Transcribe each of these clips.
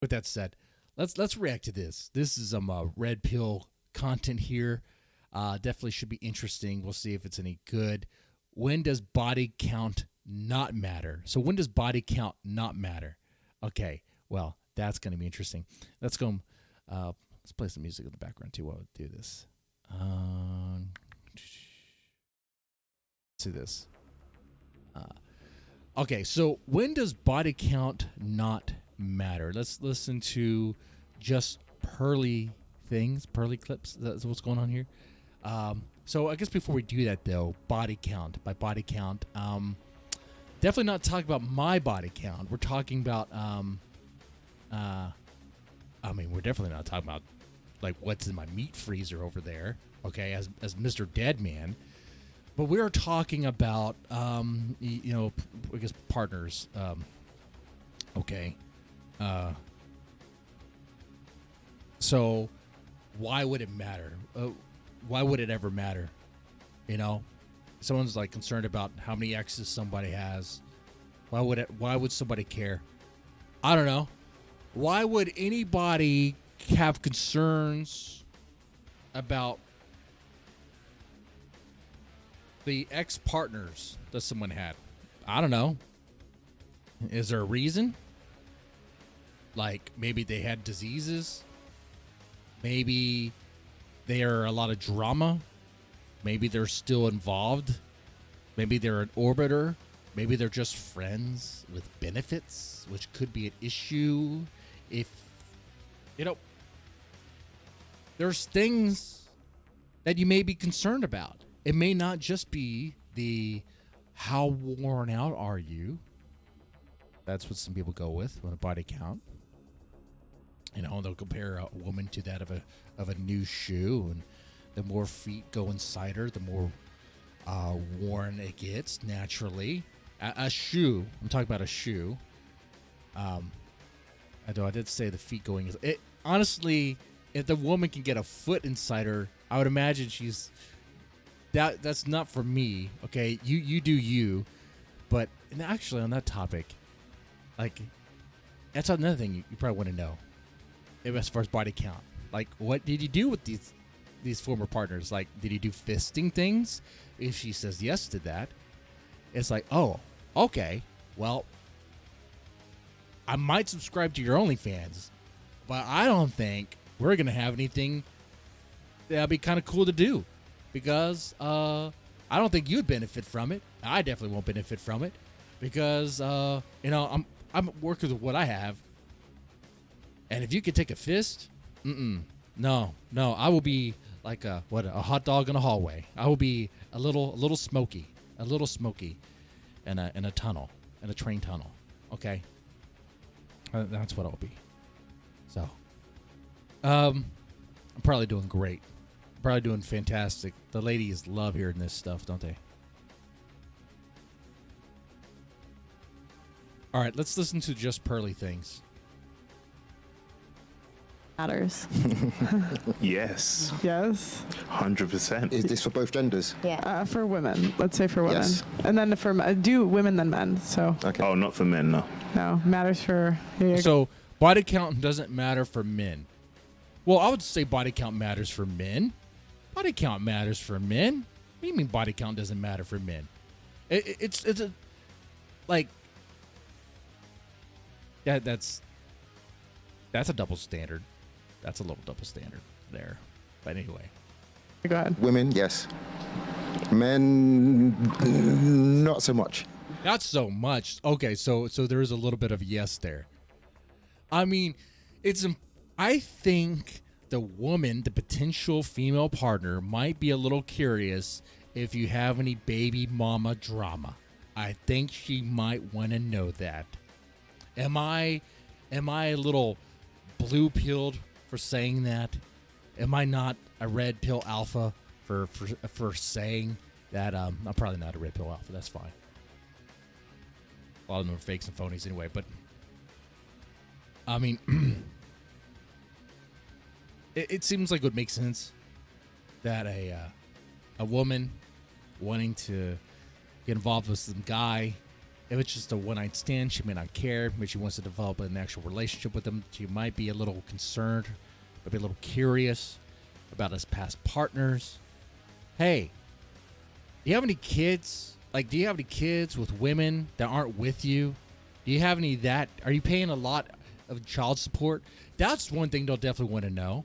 with that said, let's react to this. This is some red pill content here. Definitely should be interesting. We'll see if it's any good. When does body count not matter? So when does body count not matter? Okay, well, that's going to be interesting. Let's go. Let's play some music in the background too while we do this. See this. Okay, so when does body count not matter? Let's listen to just pearly things, pearly clips. That's what's going on here. So I guess before we do that, though, body count. By body count, definitely not talking about my body count. We're talking about, we're definitely not talking about like what's in my meat freezer over there. Okay, as Mr. Deadman. But we are talking about, I guess partners. Okay. So why would it matter? Why would it ever matter? Someone's like concerned about how many exes somebody has. Why would somebody care? I don't know. Why would anybody have concerns about the ex-partners that someone had? I don't know. Is there a reason? Like maybe they had diseases. Maybe there are a lot of drama. Maybe they're still involved. Maybe they're an orbiter. Maybe they're just friends with benefits, which could be an issue. If, there's things that you may be concerned about. It may not just be the how worn out are you. That's what some people go with when a body count. They'll compare a woman to that of a new shoe, and the more feet go inside her, the more worn it gets naturally. A shoe. I'm talking about a shoe. Although I did say the feet going. Honestly, if the woman can get a foot inside her, I would imagine she's. That's not for me. Okay, you do you, but actually on that topic, like that's another thing you probably want to know. As far as body count, like what did you do with these former partners? Like, did you do fisting things? If she says yes to that, it's like, oh, okay, well, I might subscribe to your OnlyFans, but I don't think we're gonna have anything that'd be kind of cool to do, because I don't think you'd benefit from it. I definitely won't benefit from it, because I'm working with what I have. And if you could take a fist, no, I will be like a hot dog in a hallway. I will be a little smoky in a tunnel, in a train tunnel. Okay, that's what I'll be. So, I'm probably doing great. I'm probably doing fantastic. The ladies love hearing this stuff, don't they? All right, let's listen to just pearly things. Matters. Yes. Yes. 100%. Is this for both genders? Yeah. For women, let's say for women, Yes. and then for do women then men. So Okay. Oh, not for men, no. no, matters for. So body count doesn't matter for men. Well, I would say body count matters for men. Body count matters for men. What do you mean body count doesn't matter for men? It's a like that's a double standard. That's a little double standard there. But anyway. Go ahead. Women, yes. Men, not so much. Not so much. Okay, so there is a little bit of yes there. I mean, I think the woman, the potential female partner, might be a little curious if you have any baby mama drama. I think she might want to know that. Am I a little blue pilled for saying that? Am I not a red pill alpha for saying that? I'm probably not a red pill alpha. That's fine. A lot of them are fakes and phonies anyway. But I mean, it seems like it would make sense that a woman wanting to get involved with some guy If it's just a one-night stand, she may not care. Maybe she wants to develop an actual relationship with him. She might be a little concerned, might be a little curious about his past partners. Hey, do you have any kids? Like, do you have any kids with women that aren't with you? Do you have any of that? Are you paying a lot of child support? That's one thing they'll definitely want to know.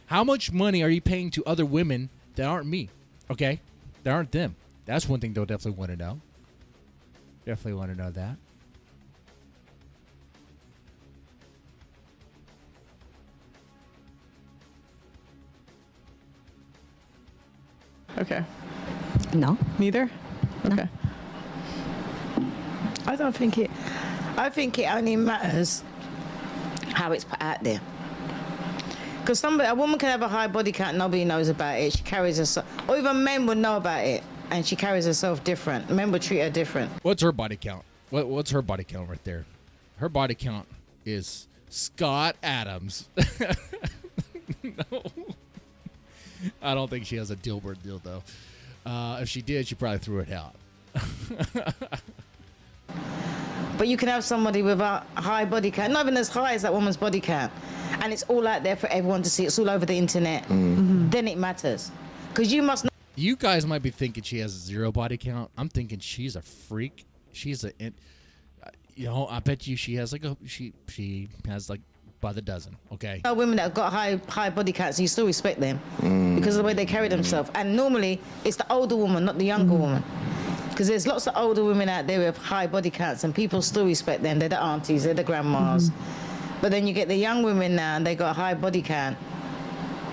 How much money are you paying to other women that aren't me? Okay? That aren't them. That's one thing they'll definitely want to know. Definitely want to know that. Okay. No. Neither? Okay. I don't think it. I think it only matters how it's put out there. Because a woman can have a high body count, nobody knows about it. She carries herself, or even men would know about it, and she carries herself different. Men would treat her different. What's her body count? What's her body count right there? Her body count is Scott Adams. No. I don't think she has a Dilbert dildo. If she did, she probably threw it out. But you can have somebody with a high body count, not even as high as that woman's body count, and it's all out there for everyone to see. It's all over the internet. Mm-hmm. Then it matters. Because you must know. You guys might be thinking she has a zero body count. I'm thinking she's a freak. She's a, I bet you she has like she has like by the dozen. Okay. Women that have got high body counts, you still respect them because of the way they carry themselves. And normally it's the older woman, not the younger woman. Because there's lots of older women out there with high body counts, and people still respect them. They're the aunties, they're the grandmas. But then you get the young women now, and they got a high body count,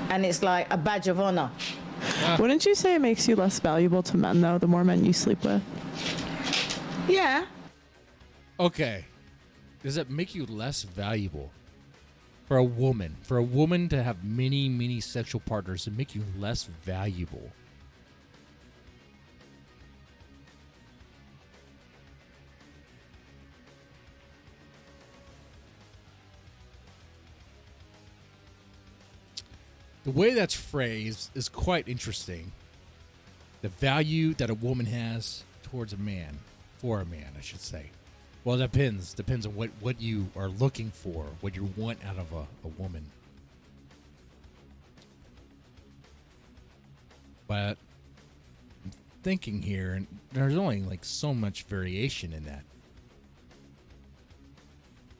and it's like a badge of honor. Wouldn't you say it makes you less valuable to men, though, the more men you sleep with? Yeah. Okay. Does it make you less valuable for a woman? For a woman to have many, many sexual partners, it make you less valuable? The way that's phrased is quite interesting. The value that a woman has towards a man, for a man, I should say. Well, it depends. Depends on what you are looking for, what you want out of a woman. But I'm thinking here, and there's only like so much variation in that.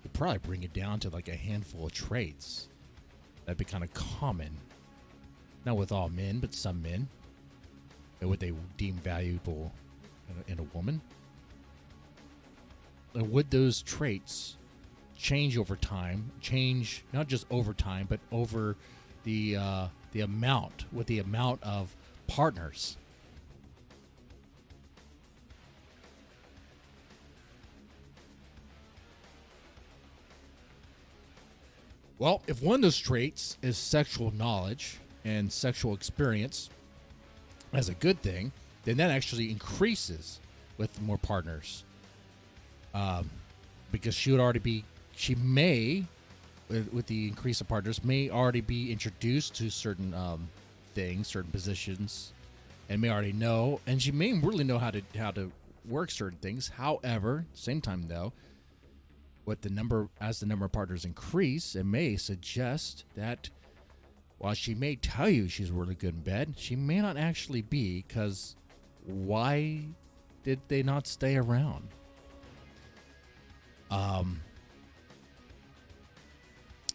You'd probably bring it down to like a handful of traits. That'd be kind of common. Not with all men, but some men. And what they deem valuable in a woman. And would those traits change over time? Change not just over time, but over the amount, with the amount of partners. Well, if one of those traits is sexual knowledge and sexual experience as a good thing, then that actually increases with more partners. Because she may, with the increase of partners, may already be introduced to certain things, certain positions, and may already know, and she may really know how to work certain things. However, same time though, as the number of partners increase, it may suggest that while she may tell you she's really good in bed, she may not actually be, because why did they not stay around?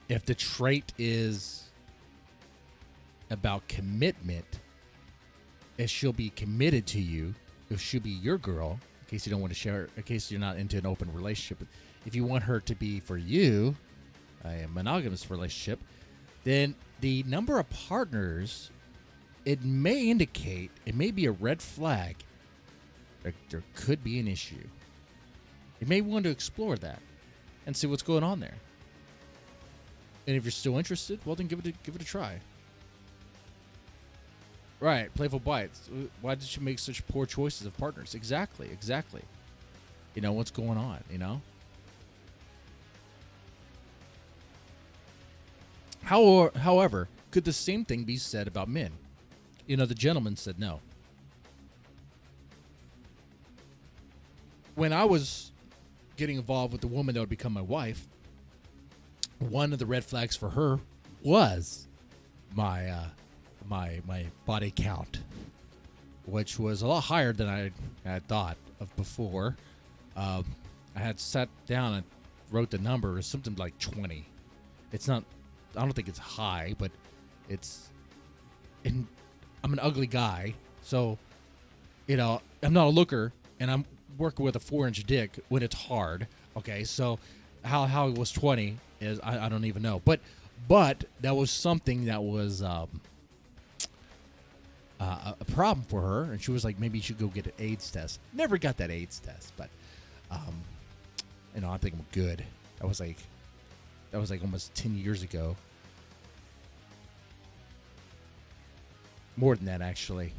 If the trait is about commitment, if she'll be committed to you, if she'll be your girl, in case you don't want to share, in case you're not into an open relationship, if you want her to be for you, a monogamous relationship, then the number of partners, it may indicate, it may be a red flag that there could be an issue. You may want to explore that and see what's going on there. And if you're still interested, well, then give it a try. Right, Playful Bites. Why did you make such poor choices of partners? Exactly. You know, what's going on, you know? However, could the same thing be said about men? You know, the gentleman said no. When I was getting involved with the woman that would become my wife, one of the red flags for her was my my body count, which was a lot higher than I had thought of before. I had sat down and wrote the number. It's something like 20. It's not. I don't think it's high, but it's. And I'm an ugly guy, so I'm not a looker, and I'm working with a 4-inch dick when it's hard. Okay, so how it was 20 is I don't even know, but that was something that was a problem for her, and she was like, maybe you should go get an AIDS test. Never got that AIDS test, but I think I'm good. That was like almost 10 years ago. More than that, actually.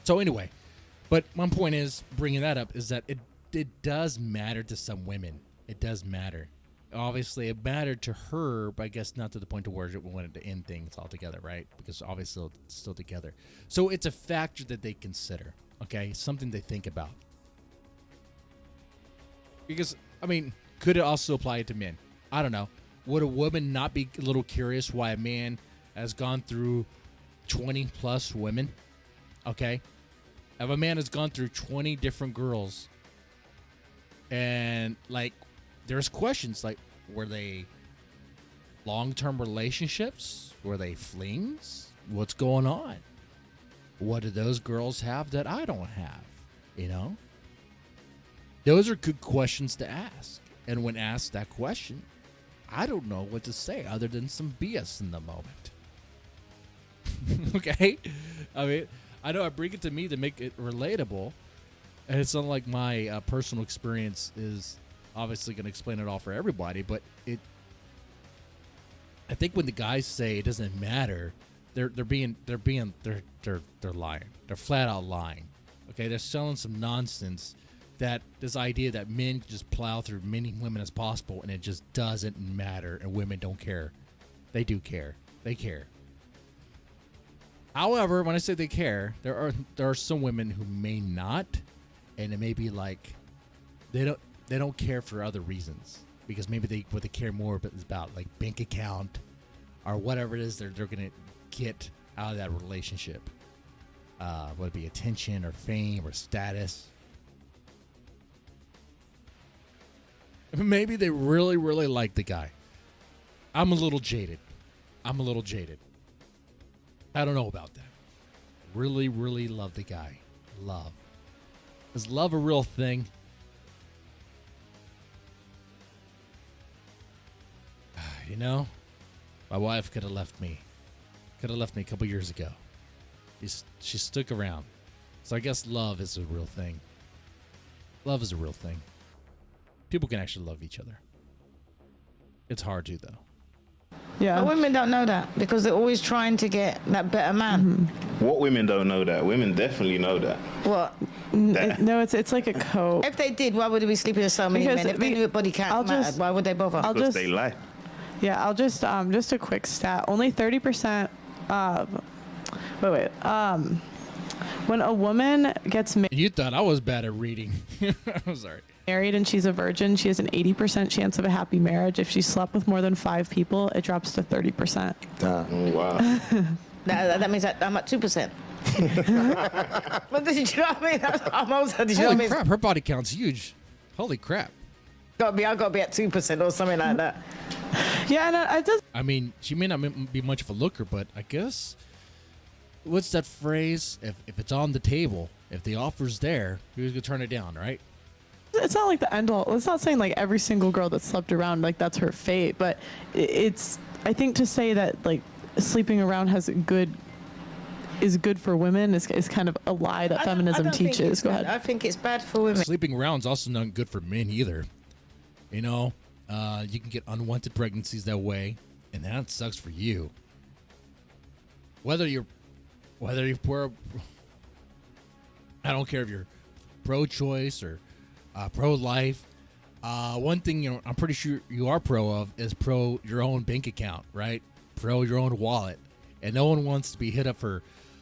So anyway, but my point is, bringing that up, is that it does matter to some women. It does matter. Obviously, it mattered to her, but I guess not to the point to where it wanted to end things altogether, right? Because obviously it's still together. So it's a factor that they consider, okay? Something they think about. Because, I mean, could it also apply to men? I don't know. Would a woman not be a little curious why a man has gone through 20 plus women? Okay. If a man has gone through 20 different girls, and like, there's questions like, were they long-term relationships? Were they flings? What's going on? What do those girls have that I don't have? Those are good questions to ask. And when asked that question, I don't know what to say other than some BS in the moment. Okay? I mean, I know I bring it to me to make it relatable, and it's not like my personal experience is obviously going to explain it all for everybody, but I think when the guys say it doesn't matter, they're lying. They're flat out lying. Okay? They're selling some nonsense, that this idea that men can just plow through many women as possible and it just doesn't matter, and women don't care. They do care. They care. However, when I say they care, there are some women who may not, and it may be like they don't care for other reasons, because maybe what they care more about like bank account or whatever it is they're gonna get out of that relationship. Whether it be attention or fame or status. Maybe they really, really like the guy. I'm a little jaded. I don't know about that. Really, really love the guy. Love. Is love a real thing? My wife could have left me. A couple years ago. She stuck around. So I guess love is a real thing. Love is a real thing. People can actually love each other. It's hard to, though. Yeah. But women don't know that because they're always trying to get that better man. What women don't know that? Women definitely know that. What? No, it's like a code. If they did, why would they be sleeping with so many men? If they knew body count mattered, why would they bother? Because they lie. Yeah, I'll just a quick stat. Only 30% of when a woman gets You thought I was bad at reading. I'm sorry. married and she's a virgin, she has an 80% chance of a happy marriage. If she slept with more than 5 people, it drops to 30%. Oh, wow. that means that I'm at 2%. But did you know what I mean? I'm also, did you know what I Holy mean? crap, her body count's huge. Holy crap. I've got to be at 2% or something like that. Yeah, and it does. I mean, she may not be much of a looker, but I guess, what's that phrase? If it's on the table, if the offer's there, who's going to turn it down, right? It's not like the end all. It's not saying like every single girl that slept around, like that's her fate. But it's, I think to say that like sleeping around is good for women is kind of a lie that feminism teaches. Go ahead. I think it's bad for women. Sleeping around's also not good for men either. You can get unwanted pregnancies that way, and that sucks for you. Whether you're pro, I don't care if you're pro-choice or pro-life. One thing I'm pretty sure you are pro of is pro your own bank account, right? Pro your own wallet, and no one wants to be hit up for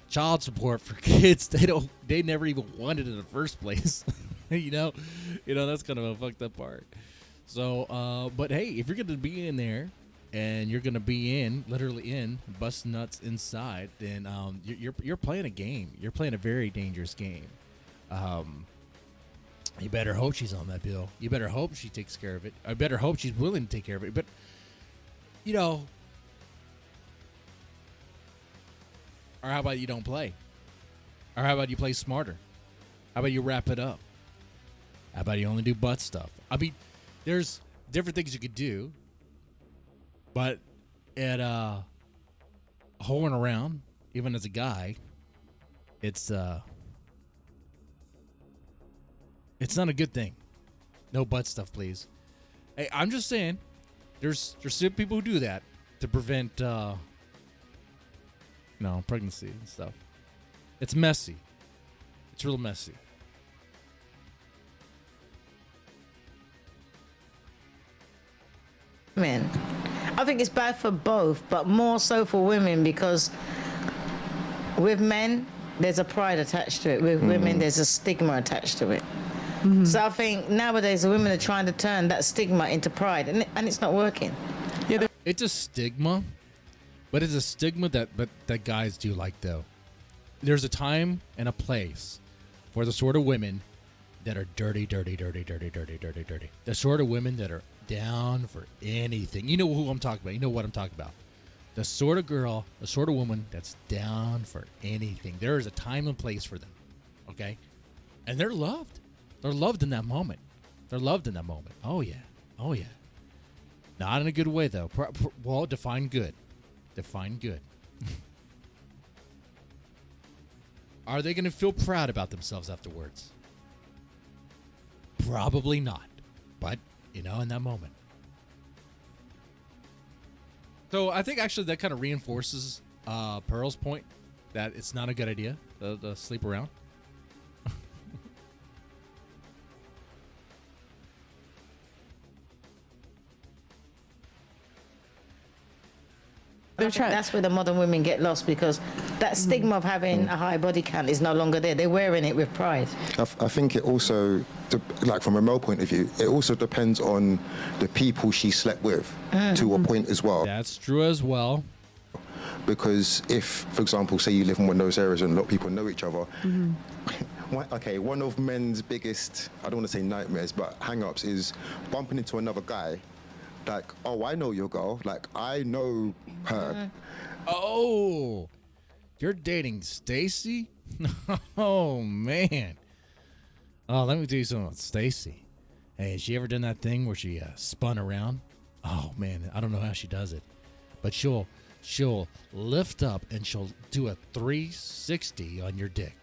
child support for kids they never even wanted in the first place. you know, that's kind of a fucked up part. So, but hey, if you're gonna be in there and you're gonna be literally in, bust nuts inside, then you're playing a game. You're playing a very dangerous game. You better hope she's on that bill. You better hope she takes care of it. I better hope she's willing to take care of it. But, you know, or how about you don't play? Or how about you play smarter? How about you wrap it up? How about you only do butt stuff? I mean, there's different things you could do. But at hoeing around, even as a guy, it's not a good thing. No butt stuff, please. Hey, I'm just saying, there's still people who do that to prevent, pregnancy and stuff. It's messy. It's real messy. Men. I think it's bad for both, but more so for women because with men, there's a pride attached to it. With women, there's a stigma attached to it. So I think nowadays the women are trying to turn that stigma into pride, and it's not working. Yeah, It's a stigma, but it's a stigma that guys do like, though. There's a time and a place for the sort of women that are dirty. The sort of women that are down for anything. You know who I'm talking about. You know what I'm talking about. The sort of girl, the sort of woman that's down for anything. There is a time and place for them, okay? And they're loved. They're loved in that moment. They're loved in that moment. Oh, yeah. Oh, yeah. Not in a good way, though. Well, define good. Define good. Are they going to feel proud about themselves afterwards? Probably not. But, in that moment. So, I think actually that kind of reinforces Pearl's point that it's not a good idea to sleep around. That's where the modern women get lost because that stigma of having a high body count is no longer there. They're wearing it with pride. I think it also, like from a male point of view, it also depends on the people she slept with to a point as well. That's true as well. Because if, for example, say you live in one of those areas and a lot of people know each other, one of men's biggest, I don't want to say nightmares, but hang-ups is bumping into another guy. Like, oh, I know your girl. Like, I know her. Oh, you're dating Stacy? Oh, man. Oh, let me tell you something about Stacy. Hey, has she ever done that thing where she spun around? Oh, man, I don't know how she does it. But she'll lift up and she'll do a 360 on your dick.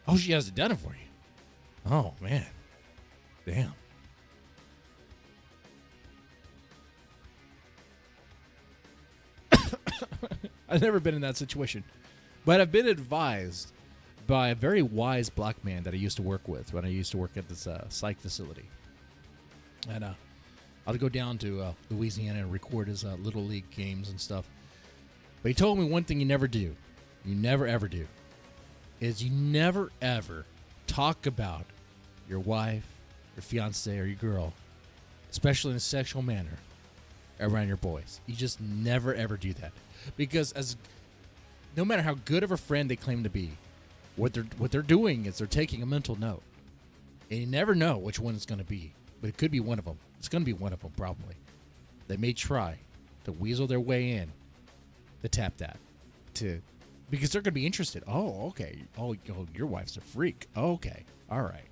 Oh, she hasn't done it for you. Oh, man. Damn. I've never been in that situation, but I've been advised by a very wise black man that I used to work with when I used to work at this psych facility. And I'd go down to Louisiana and record his Little League games and stuff. But he told me one thing you never do, you never ever do, is you never ever talk about your wife, your fiance, or your girl, especially in a sexual manner, around your boys. You just never ever do that. Because no matter how good of a friend they claim to be, what they're doing is they're taking a mental note. And you never know which one it's going to be. But it could be one of them. It's going to be one of them, probably. They may try to weasel their way in to tap that. Because they're going to be interested. Oh, okay. Oh, your wife's a freak. Okay. All right.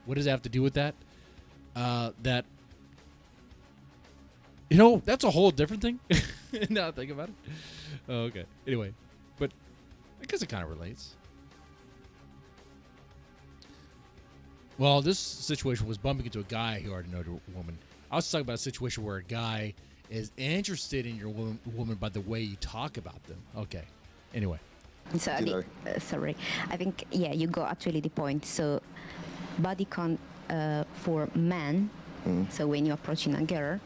What does it have to do with that? That's a whole different thing. Now I think about it. Oh, okay. Anyway, but I guess it kind of relates. Well, this situation was bumping into a guy who already knows a woman. I was talking about a situation where a guy is interested in your woman by the way you talk about them. Okay. Anyway. So, sorry. I think, you got actually the point. So, body count for men, so when you're approaching a girl,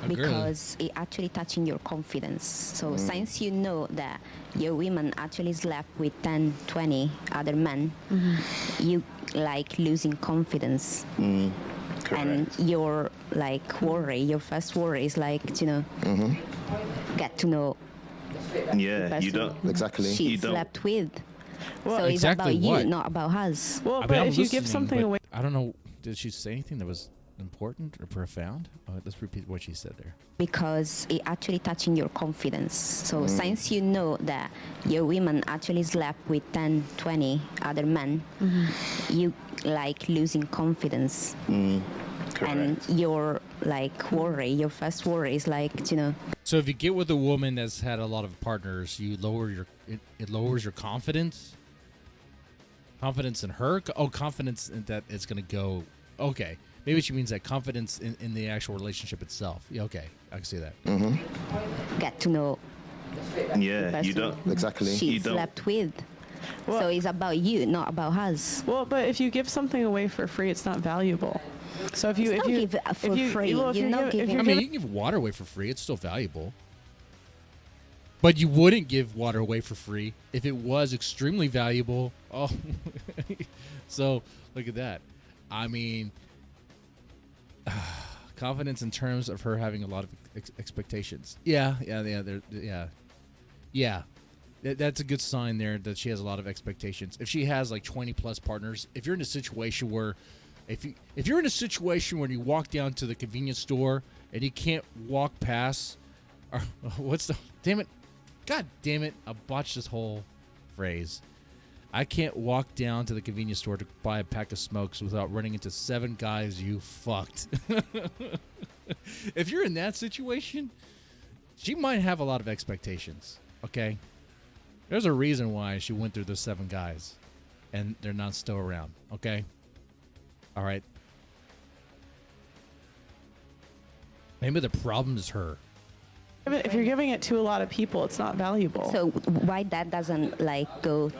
because it actually touching your confidence. So since you know that your women actually slept with 10, 20 other men, you like losing confidence. And your like worry, your first worry is like, get to know the Yeah, person you don't. Exactly. she You don't. slept with. Well, So it's exactly about what? you, not about us. Well, I mean, but I'm if you give listening, something but away, I don't know. Did she say anything that was important or profound? Let's repeat what she said there. Because it actually touching your confidence. So since you know that your women actually slept with 10, 20 other men, you like losing confidence. And your like worry, your first worry is like, So if you get with a woman that's had a lot of partners, you lower it lowers your confidence. Confidence in her. Confidence in that it's going to go. Okay, maybe she means that confidence in the actual relationship itself. Yeah, okay, I can see that. get to know Yeah, person you don't. Exactly. she You don't. slept with. Well- So it's about you, not about us. well, but if you give something away for free, it's not valuable. So if you It's if not you give it for if you, free. well, if You're not if giving- you're I mean, giving- you can give water away for free; it's still valuable. But you wouldn't give water away for free if it was extremely valuable. Oh, so look at that. I mean, confidence in terms of her having a lot of expectations. Yeah. That's a good sign there that she has a lot of expectations. If she has like 20 plus partners, if you're in a situation where, if you're in a situation where you walk down to the convenience store and you can't walk past, or what's the damn it, god damn it, I botched this whole phrase. I can't walk down to the convenience store to buy a pack of smokes without running into 7 guys you fucked. If you're in that situation, she might have a lot of expectations. Okay, there's a reason why she went through those 7 guys, and they're not still around. Okay, all right. Maybe the problem is her. if you're giving it to a lot of people, it's not valuable. So why that doesn't like go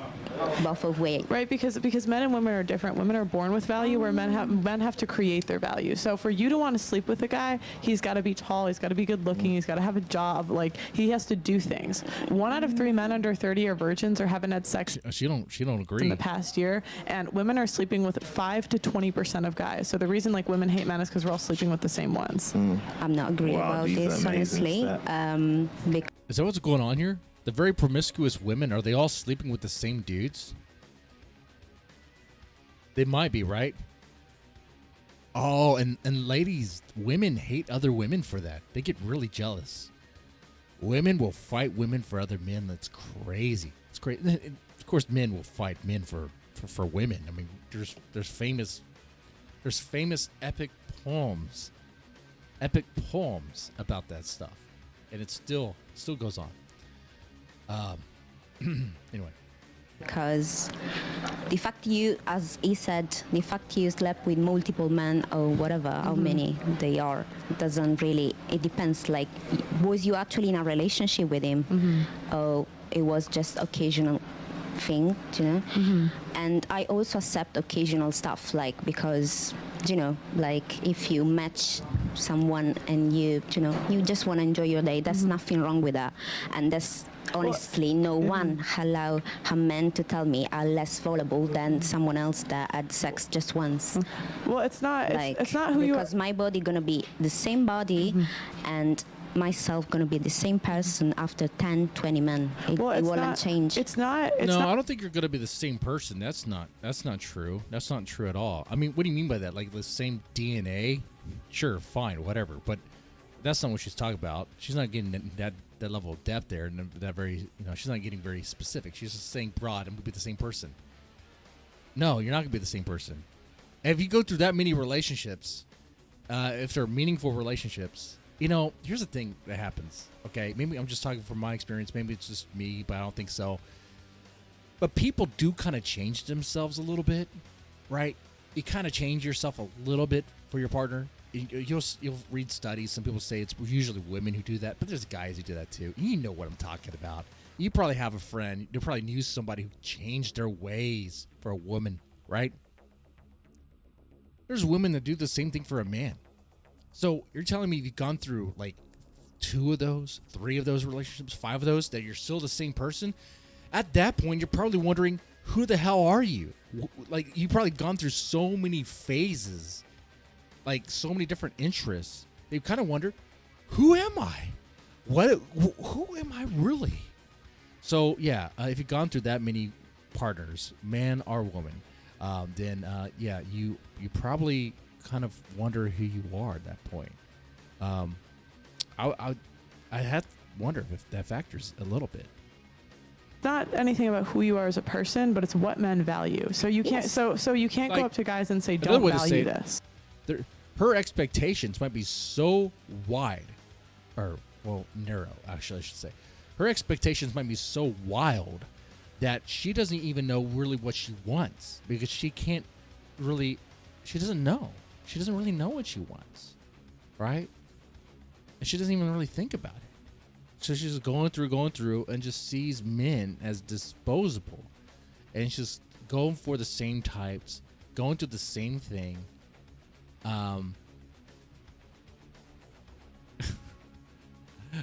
both of ways? Right, because men and women are different. Women are born with value, where men have to create their value. So for you to want to sleep with a guy, he's got to be tall, he's got to be good looking, he's got to have a job. Like, he has to do things. 1 out of 3 men under 30 are virgins or haven't had sex She don't agree. in the past year, and women are sleeping with 5 to 20% of guys. So the reason like women hate men is because we're all sleeping with the same ones. I'm not agree Wow, about these are this, amazing honestly. stats. Because Is that what's going on here? The very promiscuous women, are they all sleeping with the same dudes? They might be, right? Oh, and ladies, women hate other women for that. They get really jealous. Women will fight women for other men. That's crazy. It's crazy. Of course, men will fight men for women. I mean, there's famous epic poems about that stuff, and it still goes on. Anyway, because the fact you, as he said, the fact you slept with multiple men or whatever, how many they are, doesn't really, it depends. Like, was you actually in a relationship with him, or it was just occasional thing, And I also accept occasional stuff, like, because, like, if you match someone and you just want to enjoy your day, there's nothing wrong with that. And that's honestly no one allow a man to tell me I'm less vulnerable than someone else that had sex just once. Well, it's not. It's not who you are. Because my body gonna be the same body, and myself gonna be the same person after 10, 20 men. It It's won't not, change. It's not. It's no, not. I don't think you're going to be the same person. That's not true. That's not true at all. I mean, what do you mean by that? Like the same DNA? Sure, fine, whatever. But that's not what she's talking about. She's not getting that level of depth there, and that very, she's not getting very specific. She's just saying broad, I'm going to be the same person. No, you're not going to be the same person. And if you go through that many relationships, if they're meaningful relationships, here's the thing that happens. Okay, maybe I'm just talking from my experience. Maybe it's just me, but I don't think so. But people do kind of change themselves a little bit, right? You kind of change yourself a little bit for your partner. You'll read studies. Some people say it's usually women who do that, but there's guys who do that too. You know what I'm talking about. You probably have a friend. You probably knew somebody who changed their ways for a woman, right? There's women that do the same thing for a man. So you're telling me you've gone through like 2 of those, 3 of those relationships, 5 of those, that you're still the same person? At that point, you're probably wondering, who the hell are you? Like, you've probably gone through so many phases, like so many different interests. They kind of wonder, who am I? Who am I really? So yeah, if you've gone through that many partners, man or woman, then yeah, you probably kind of wonder who you are at that point. I had to wonder if that factors a little bit. Not anything about who you are as a person, but it's what men value. So you can't. So you can't Like, go up to guys and say, another "Don't way to say value it- this." Her expectations might be so wide, or well, narrow. Actually, I should say, her expectations might be so wild that she doesn't even know really what she wants, because she can't really. She doesn't know. She doesn't really know what she wants, right? And she doesn't even really think about it. So she's just going through, and just sees men as disposable, and she's just going for the same types, going through the same thing.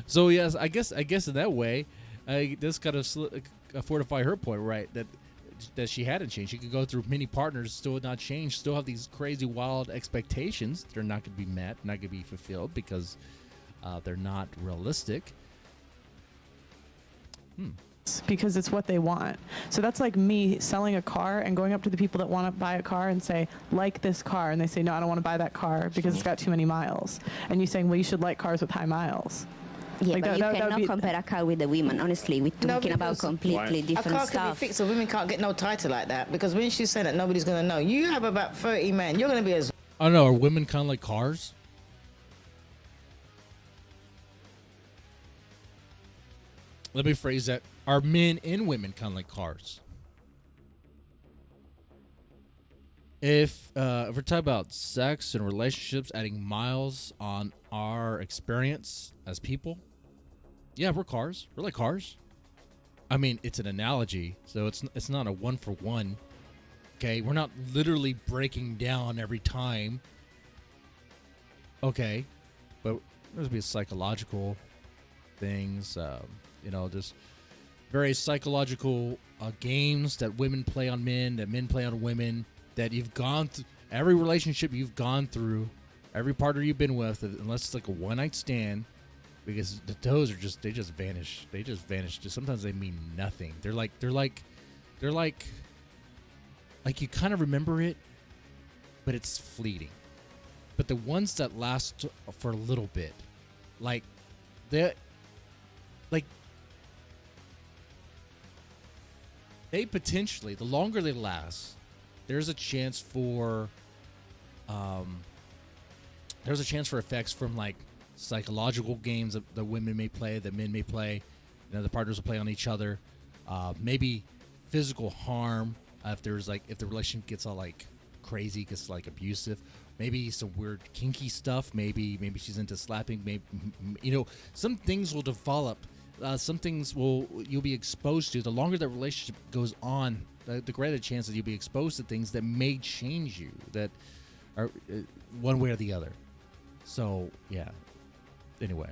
So yes, I guess in that way, this kind of fortify her point, right? That she hadn't changed. She could go through many partners, still not change, still have these crazy, wild expectations that are not going to be met, not going to be fulfilled because they're not realistic. Because it's what they want. So that's like me selling a car and going up to the people that want to buy a car and say, like this car, and they say, no, I don't want to buy that car because it's got too many miles. And you saying, well, you should like cars with high miles. Yeah, Like but you that would cannot be- compare a car with a woman. Honestly, we're talking about because- completely Why? A different car can be stuff. fixed, so women can't get no title like that because when she's saying that, nobody's going to know. You have about 30 men. You're going to be as I don't know. Are women kind of like cars? Let me phrase that. Are men and women kind of like cars? If we're talking about sex and relationships, adding miles on our experience as people, yeah, we're cars. We're like cars. I mean, it's an analogy, so it's not a one for one. Okay, we're not literally breaking down every time. Okay, but there's be psychological things, just various psychological games that women play on men, that men play on women, that you've gone through, every relationship you've gone through, every partner you've been with, unless it's like a one night stand, because those are they just vanish. They just vanish. Just sometimes they mean nothing. They're like you kind of remember it, but it's fleeting. But the ones that last for a little bit, they potentially, the longer they last, there's a chance for effects from like psychological games that women may play, that men may play, the partners will play on each other, maybe physical harm if the relationship gets all like crazy, gets like abusive, maybe some weird kinky stuff, maybe she's into slapping, maybe some things will develop. Some things you'll be exposed to. The longer that relationship goes on, the greater chance that you'll be exposed to things that may change you, that are one way or the other. So yeah. Anyway,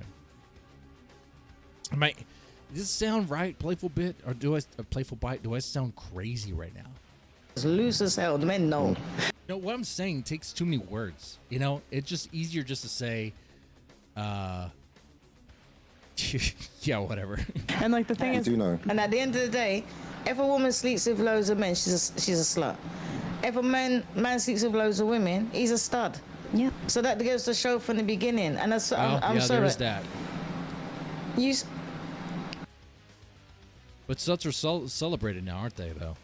does this sound right? Playful bit, or a playful bite? Do I sound crazy right now? loose as hell. The men know. What I'm saying takes too many words. It's just easier just to say, yeah, whatever. And like the thing I is, do know. And at the end of the day, if a woman sleeps with loads of men, she's a slut. If a man sleeps with loads of women, he's a stud. Yeah. So that goes to show from the beginning. And that's, I'm yeah, sorry. there is that. You, But sluts are celebrated now, aren't they, though?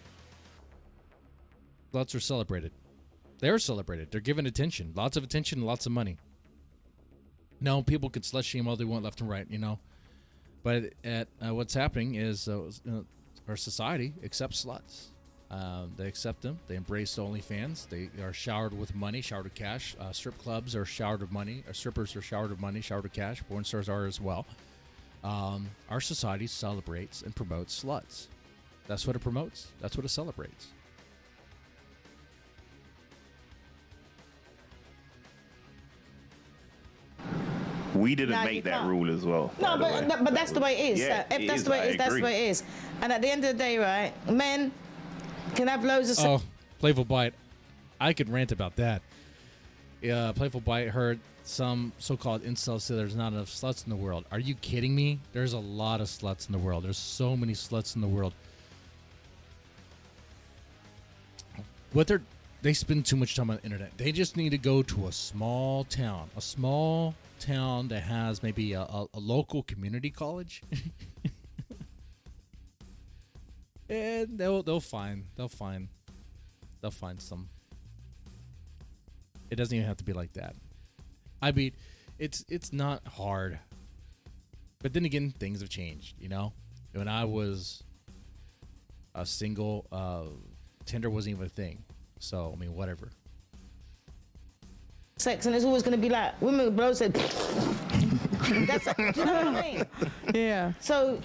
Sluts are celebrated. They're celebrated. They're given attention. Lots of attention, lots of money. No, people can slut shame all they want left and right, But what's happening is our society accepts sluts. They accept them. They embrace OnlyFans. They are showered with money, showered with cash. Strip clubs are showered with money. Strippers are showered with money, showered with cash. Porn stars are as well. Our society celebrates and promotes sluts. That's what it promotes. That's what it celebrates. We didn't Nah, you make that can't. rule as well. no, by the way. but that's the way it is. Yeah, If it that's is, the way I it is, that's agree. the way it is. And at the end of the day, right, men, can have loads of. Oh, Playful Bite. I could rant about that. Yeah, Playful Bite heard some so-called incels say there's not enough sluts in the world. Are you kidding me? There's a lot of sluts in the world. There's so many sluts in the world. They spend too much time on the internet. They just need to go to a small town that has maybe a local community college, and they'll find some. It doesn't even have to be like that. I mean, it's not hard, but then again, things have changed. You know, when I was a single, Tinder wasn't even a thing. So I mean, whatever. Sex, and it's always going to be like women. Bro said, "That's do you know what I mean?" Yeah. So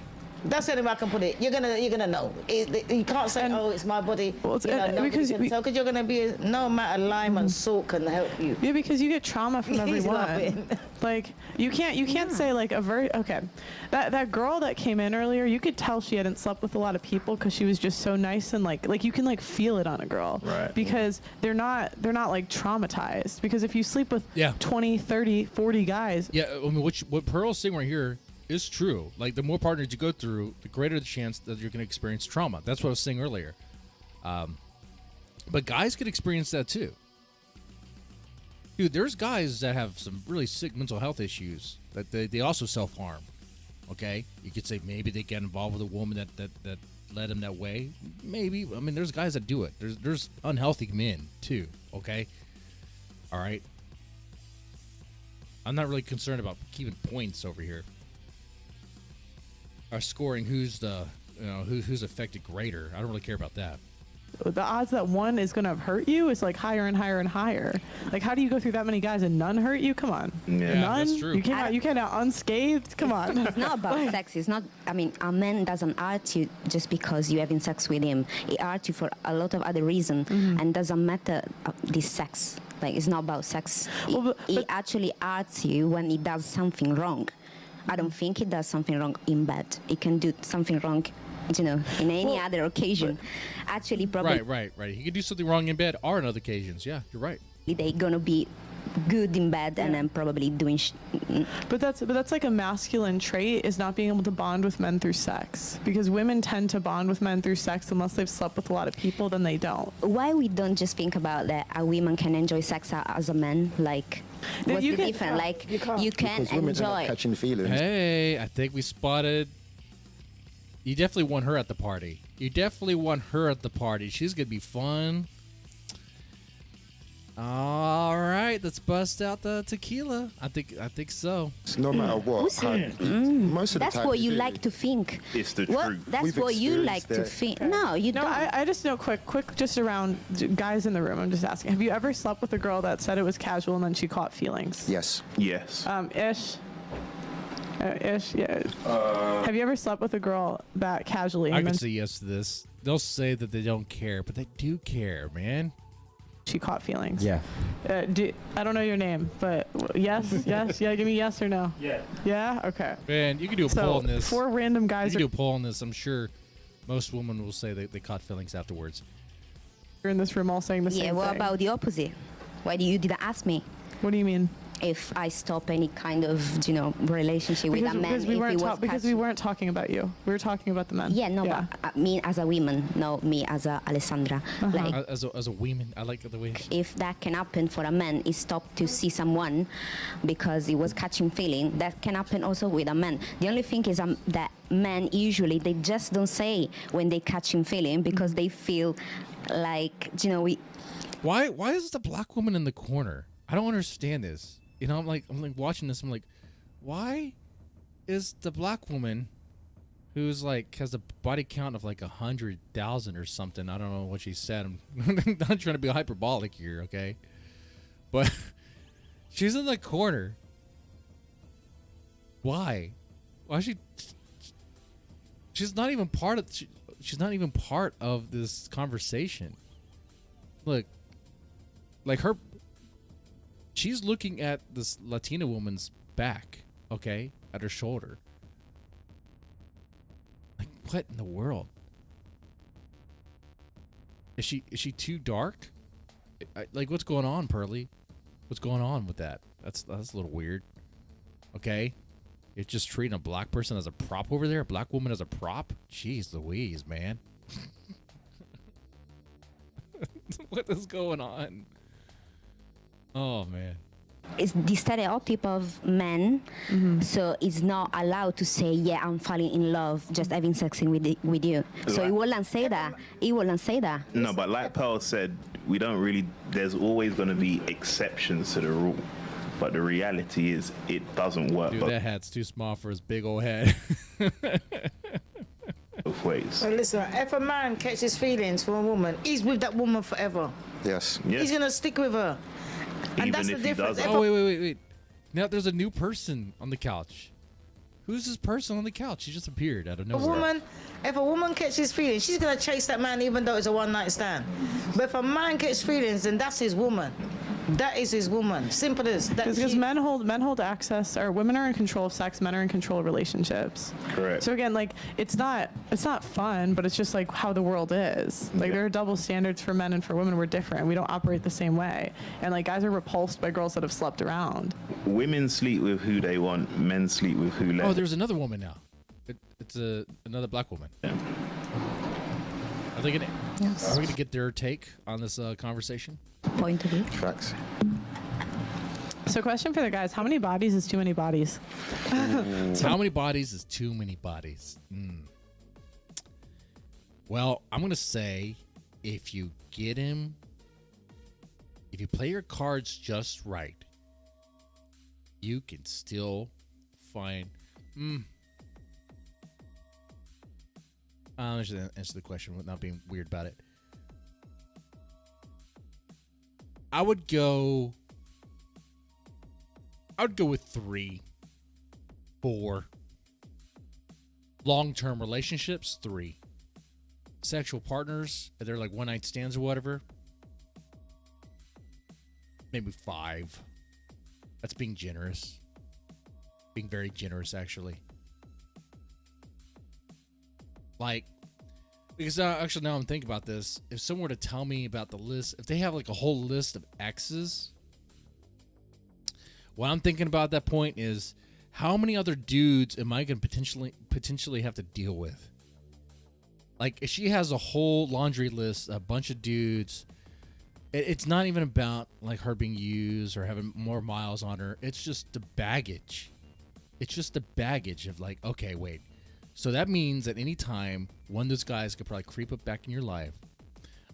that's the only way I can put it. You're gonna know. You can't say, "Oh, it's my body." Well, it's, because you're gonna be no amount of lime and salt can help you. Yeah, because you get trauma from He's everyone. laughing. Like you can't say like okay, that girl that came in earlier, you could tell she hadn't slept with a lot of people because she was just so nice and like you can like feel it on a girl. Right. Because they're not like traumatized. Because if you sleep with 20, 30, 40 guys. Yeah, I mean, what Pearl's saying right here is true. Like, the more partners you go through, the greater the chance that you're going to experience trauma. That's what I was saying earlier. But guys could experience that too. Dude, there's guys that have some really sick mental health issues that they also self-harm. Okay? You could say maybe they get involved with a woman that led them that way. Maybe. I mean, there's guys that do it. There's unhealthy men too. Okay? All right? I'm not really concerned about keeping points over here. Or scoring who's affected greater. I don't really care about that. The odds that one is going to hurt you is like higher and higher and higher. Like, how do you go through that many guys and none hurt you? Come on. Yeah, none? that's true. You came out unscathed? Come on. It's not about sex. It's not. I mean, a man doesn't hurt you just because you're having sex with him. He hurts you for a lot of other reasons, and doesn't matter this sex. Like, it's not about sex. Well, He actually hurts you when he does something wrong. I don't think he does something wrong in bed. He can do something wrong, in any other occasion. Actually, probably. Right. He could do something wrong in bed or on other occasions. Yeah, you're right. They're gonna be good in bed and then probably doing. But that's like a masculine trait, is not being able to bond with men through sex. Because women tend to bond with men through sex unless they've slept with a lot of people, then they don't. Why we don't just think about that a woman can enjoy sex as a man? Like, what's the difference? Like, you can Because women end up enjoy. catching feelings. Hey, I think we spotted. You definitely want her at the party. She's gonna be fun. All right, let's bust out the tequila. I think so. No matter what, most of the That's time what you do. like to think. It's the What? truth. That's We've what you like to experienced think. No, you No, don't. I just know quick, just around guys in the room. I'm just asking. Have you ever slept with a girl that said it was casual and then she caught feelings? Yes. Yes. Ish. Ish, yeah. Have you ever slept with a girl that casually I and can then say yes to this. They'll say that they don't care, but they do care, man. she caught feelings? Yeah. I don't know your name, but yes, yes, yeah. Give me yes or no. Yeah. Yeah. Okay. Man, you can do a poll So on this. 4 random You guys can do are a poll on this. I'm sure most women will say they caught feelings afterwards. in this room all saying the Yeah. same What thing. about the opposite? Why you didn't ask me What do you mean? if I stop any kind of relationship with a man Because we if weren't it was because we weren't talking about you. We were talking about the men. Yeah, no, but me as a woman, no, me as a Alessandra. Like, As a woman, I like the way. if that can happen for a man, he stopped to see someone because he was catching feeling. That can happen also with a man. The only thing is that men usually they just don't say when they catching feeling because they feel like Why is the black woman in the corner? I don't understand this. I'm like watching this. I'm like, why is the black woman who's like has a body count of like 100,000 or something? I don't know what she said. I'm not trying to be hyperbolic here, okay? But she's in the corner. Why? Why is she? She's not even part of. She's not even part of this conversation. Look, like her. She's looking at this Latina woman's back, okay, at her shoulder. Like, what in the world? Is she too dark? Like, what's going on, Pearly? What's going on with that? That's a little weird. Okay, you're just treating a black person as a prop over there. A black woman as a prop. Jeez Louise, man. What is going on? Oh man. It's the stereotype of men, so it's not allowed to say, yeah, I'm falling in love just having sex with you. So he wouldn't say that. He wouldn't say that. No, but like Pearl said, we don't really. There's always going to be exceptions to the rule, but the reality is it doesn't work Dude, that hat's too small for his big old head. both ways. So listen, if a man catches feelings for a woman, he's with that woman forever. Yes. Yeah. He's gonna stick with her. And Even that's the if he difference. doesn't. If Oh, a- wait. Now there's a new person on the couch. Who's this person on the couch? She just appeared out of nowhere. If a woman catches feelings, she's gonna chase that man even though it's a one night stand. But if a man catches feelings, then that's his woman. That is his woman. Simple as that. Because men hold access, or women are in control of sex, men are in control of relationships. Correct. So again, like it's not fun, but it's just like how the world is. Like there are double standards for men and for women. We're different. We don't operate the same way. And like guys are repulsed by girls that have slept around. Women sleep with who they want. Men sleep with who let. Oh, there's another woman now. It's another black woman. Yeah. Are we gonna get their take on this conversation? Point of view. Facts. So question for the guys, how many bodies is too many bodies? How many bodies is too many bodies? Well, I'm gonna say if you get him, if you play your cards just right, you can still find. I'll answer the question without being weird about it. I would go with 3, 4. Long-term relationships, 3. Sexual partners, if they're like one-night stands or whatever, maybe 5. That's being generous. Being very generous, actually. Like, because actually now I'm thinking about this. If someone were to tell me about the list, if they have like a whole list of exes, what I'm thinking about at that point is how many other dudes am I going to potentially have to deal with? Like, if she has a whole laundry list, a bunch of dudes, it's not even about like her being used or having more miles on her. It's just the baggage. It's just the baggage of like, okay, wait. So that means at any time, one of those guys could probably creep up back in your life,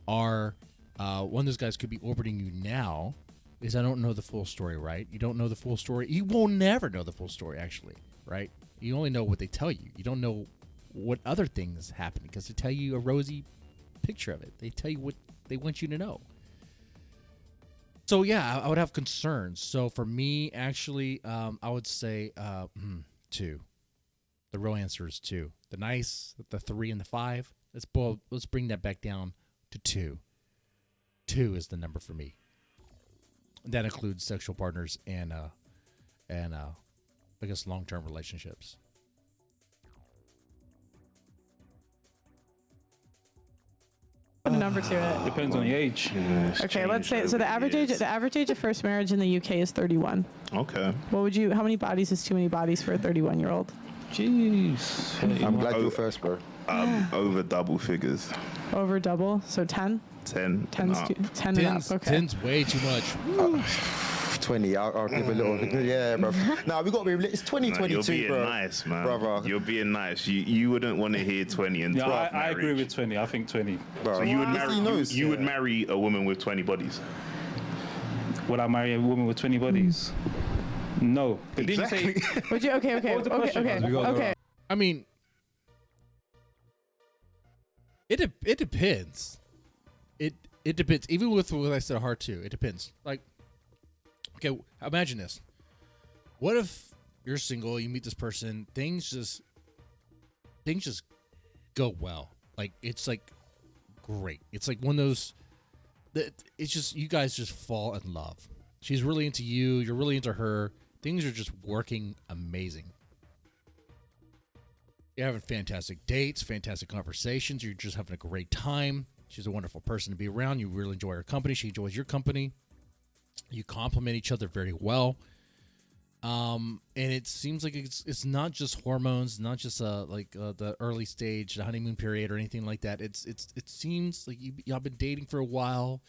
or one of those guys could be orbiting you now, because I don't know the full story, right? You don't know the full story. You will never know the full story, actually, right? You only know what they tell you. You don't know what other things happen, because they tell you a rosy picture of it. They tell you what they want you to know. So, yeah, I would have concerns. So, for me, actually, I would say 2. The real answer is 2. The nice, the 3 and the 5. Let's bring that back down to 2. 2 is the number for me. That includes sexual partners and I guess long-term relationships. Put a number to it. Depends on the age. Okay, let's say so. The average age of first marriage in the UK is 31. Okay. How many bodies is too many bodies for a 31-year-old? Jeez. I'm glad you're first, bro. Over double figures. Over double, so 10. 10. 10's and up. 10 and up. Okay. 10's way too much. 20. I'll give a little. Yeah, bro. Nah, we got to be. It's 2022, You're being bro. nice, man. Brother. You're being nice. You wouldn't want to hear 20 and 12 Yeah, I agree marriage. with 20. I think 20. Bro. So you would Yes, marry he knows. you would marry a woman with 20 bodies. Would I marry a woman with 20 bodies? No. But did you say? Would you? Okay. What was the question? Okay. I mean, it depends. It depends. Even with what I said, hard too. It depends. Like, okay, imagine this. What if you're single, you meet this person, things just go well. Like, it's like great. It's like one of those. It's just you guys just fall in love. She's really into you. You're really into her. Things are just working amazing. You're having fantastic dates, fantastic conversations. You're just having a great time. She's a wonderful person to be around. You really enjoy her company. She enjoys your company. You complement each other very well. And it seems like it's not just hormones, not just the early stage, the honeymoon period, or anything like that. It seems like y'all been dating for a while,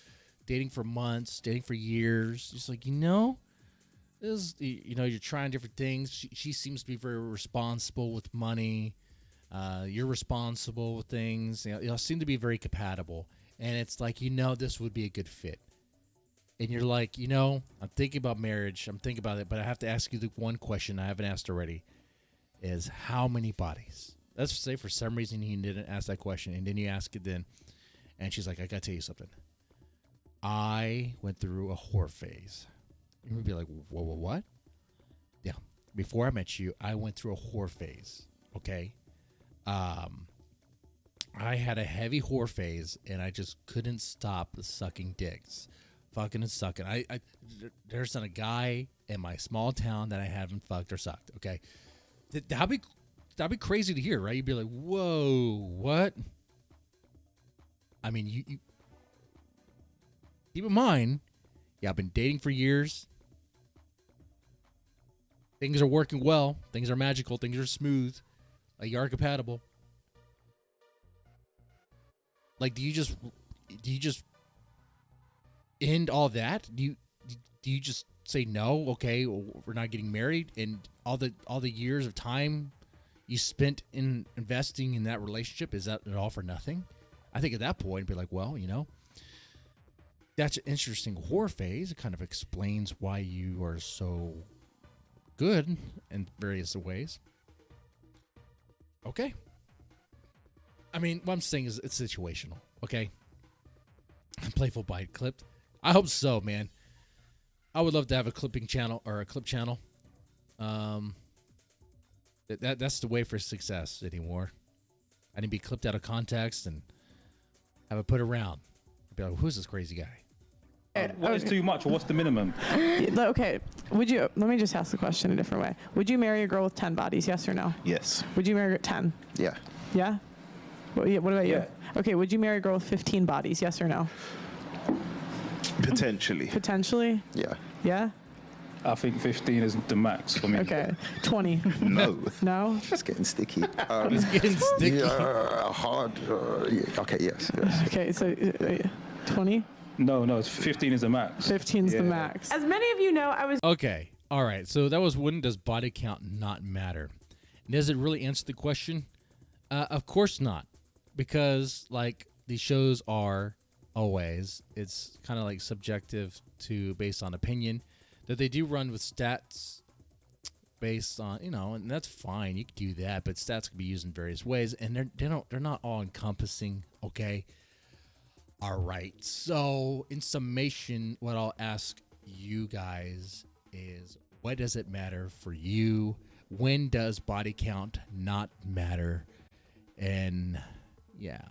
dating for months, dating for years. Just like you're trying different things. She seems to be very responsible with money. You're responsible with things. Y'all seem to be very compatible, and it's like this would be a good fit. And you're like, I'm thinking about marriage. I'm thinking about it, but I have to ask you the one question I haven't asked already: is how many bodies? Let's say for some reason you didn't ask that question, and then you ask it then, and she's like, I gotta tell you something. I went through a whore phase. You would be like, whoa, what? Yeah. Before I met you, I went through a whore phase. Okay. I had a heavy whore phase, and I just couldn't stop sucking dicks. Fucking and sucking. There's not a guy in my small town that I haven't fucked or sucked. Okay. That'd be crazy to hear, right? You'd be like, whoa, what? I mean, you keep in mind, I've been dating for years. Things are working well. Things are magical. Things are smooth. Like, you are compatible. Like, do you just end all that? Do you just say no? Okay, we're not getting married, and all the years of time you spent in investing in that relationship, is that all for nothing? I think at that point, it'd be like, well, that's an interesting whore phase. It kind of explains why you are so good in various ways. Okay. I mean, what I'm saying is it's situational. Okay. Playful Bite clipped. I hope so, man. I would love to have a clipping channel or a clip channel. That's the way for success anymore. I didn't be clipped out of context and have it put around. I'd be like, who's this crazy guy? What is too much, or what's the minimum? Okay. Let me just ask the question a different way. Would you marry a girl with 10 bodies? Yes or no? Yes. Would you marry her 10? Yeah. Yeah? What about you? Yeah. Okay. Would you marry a girl with 15 bodies? Yes or no? Potentially. Potentially? Yeah. Yeah? I think 15 is the max for me. Okay. 20. No. No? It's getting sticky. It's getting sticky. Yeah, hard. Yeah. Okay, yes. Okay. So 20? No, 15 is the max. 15 is the max. As many of you know, I was. Okay. All right. So that was, when does body count not matter? Does it really answer the question? Of course not. Because, like, these shows are always, it's kind of like subjective to based on opinion. That they do run with stats based on, and that's fine. You can do that, but stats can be used in various ways, and they're not all encompassing. Okay. All right. So, in summation, what I'll ask you guys is, what does it matter for you? When does body count not matter? And yeah,